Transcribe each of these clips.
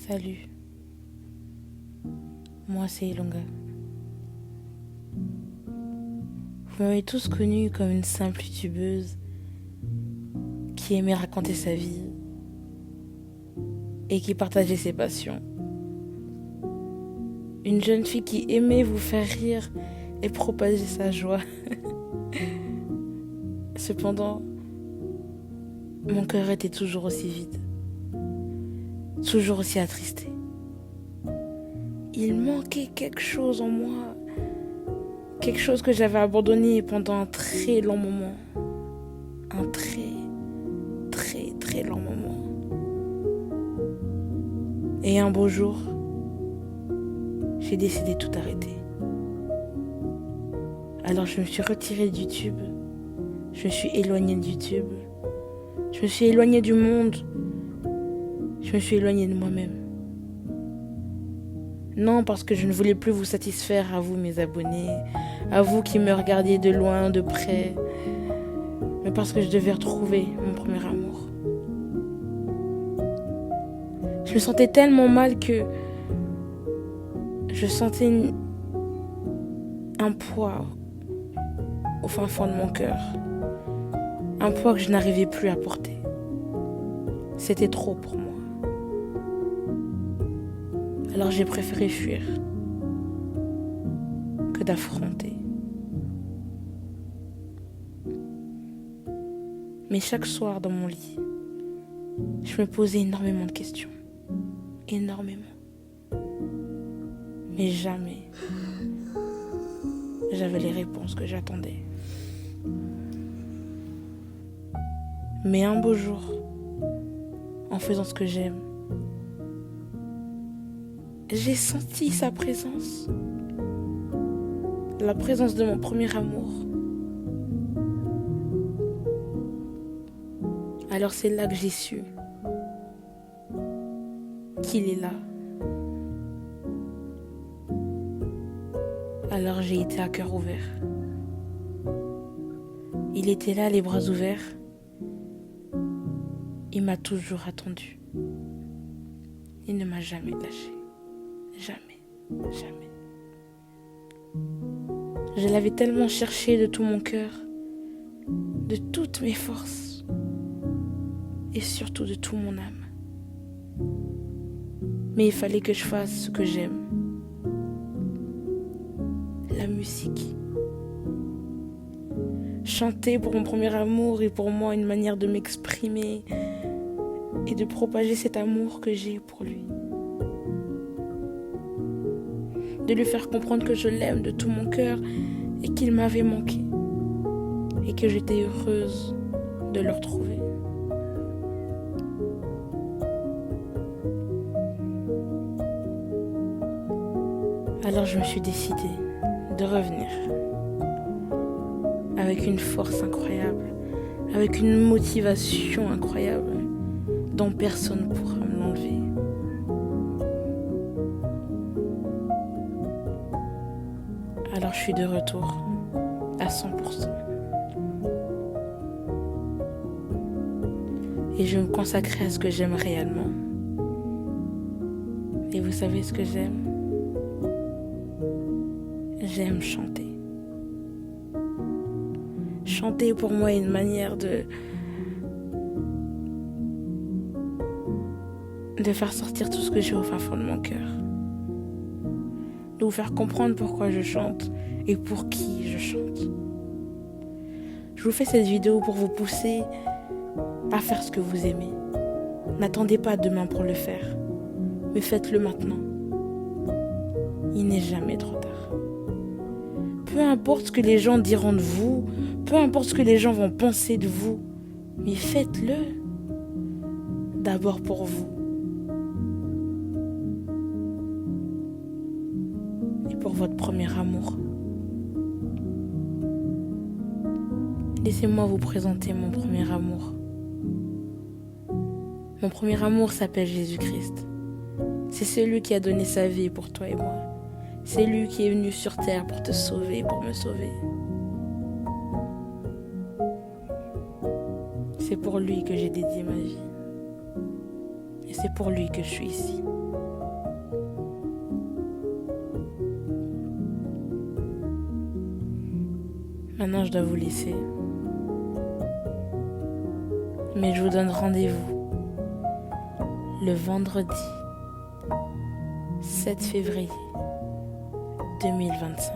Salut, moi c'est Ilonga. Vous m'avez tous connue comme une simple youtubeuse qui aimait raconter sa vie et qui partageait ses passions. Une jeune fille qui aimait vous faire rire et propager sa joie. Cependant, mon cœur était toujours aussi vide, toujours aussi attristé. Il manquait quelque chose en moi, quelque chose que j'avais abandonné pendant un très long moment. Un très long moment. Et un beau jour, j'ai décidé de tout arrêter. Alors je me suis retirée de YouTube, je me suis éloignée de YouTube, je me suis éloignée du monde, je me suis éloignée de moi-même. Non, parce que je ne voulais plus vous satisfaire à vous, mes abonnés, à vous qui me regardiez de loin, de près, mais parce que je devais retrouver mon premier amour. Je me sentais tellement mal que je sentais un poids au fin fond de mon cœur, un poids que je n'arrivais plus à porter. C'était trop pour moi. Alors j'ai préféré fuir que d'affronter. Mais chaque soir dans mon lit, je me posais énormément de questions. Énormément. Mais jamais j'avais les réponses que j'attendais. Mais un beau jour, en faisant ce que j'aime, j'ai senti sa présence. La présence de mon premier amour. Alors c'est là que j'ai su qu'il est là. Alors j'ai été à cœur ouvert. Il était là, les bras ouverts. Il m'a toujours attendu. Il ne m'a jamais lâché. Jamais. Je l'avais tellement cherché de tout mon cœur, de toutes mes forces et surtout de toute mon âme. Mais il fallait que je fasse ce que j'aime. La musique. Chanter pour mon premier amour est pour moi une manière de m'exprimer et de propager cet amour que j'ai pour lui. De lui faire comprendre que je l'aime de tout mon cœur et qu'il m'avait manqué et que j'étais heureuse de le retrouver. Alors je me suis décidée de revenir avec une force incroyable, avec une motivation incroyable dont personne ne pourra me l'enlever. Alors je suis de retour à 100%. Et je me consacrerai à ce que j'aime réellement. Et vous savez ce que j'aime ? J'aime chanter. Chanter pour moi est une manière de faire sortir tout ce que j'ai au fin fond de mon cœur. De vous faire comprendre pourquoi je chante et pour qui je chante. Je vous fais cette vidéo pour vous pousser à faire ce que vous aimez. N'attendez pas demain pour le faire, mais faites-le maintenant. Il n'est jamais trop tard. Peu importe ce que les gens diront de vous, peu importe ce que les gens vont penser de vous, mais faites-le d'abord pour vous. Et pour votre premier amour. Laissez-moi vous présenter mon premier amour. Mon premier amour s'appelle Jésus-Christ. C'est celui qui a donné sa vie pour toi et moi. C'est lui qui est venu sur terre pour te sauver, pour me sauver. C'est pour lui que j'ai dédié ma vie. Et c'est pour lui que je suis ici. Maintenant, je dois vous laisser. Mais je vous donne rendez-vous le vendredi 7 février 2025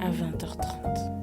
à 20h30.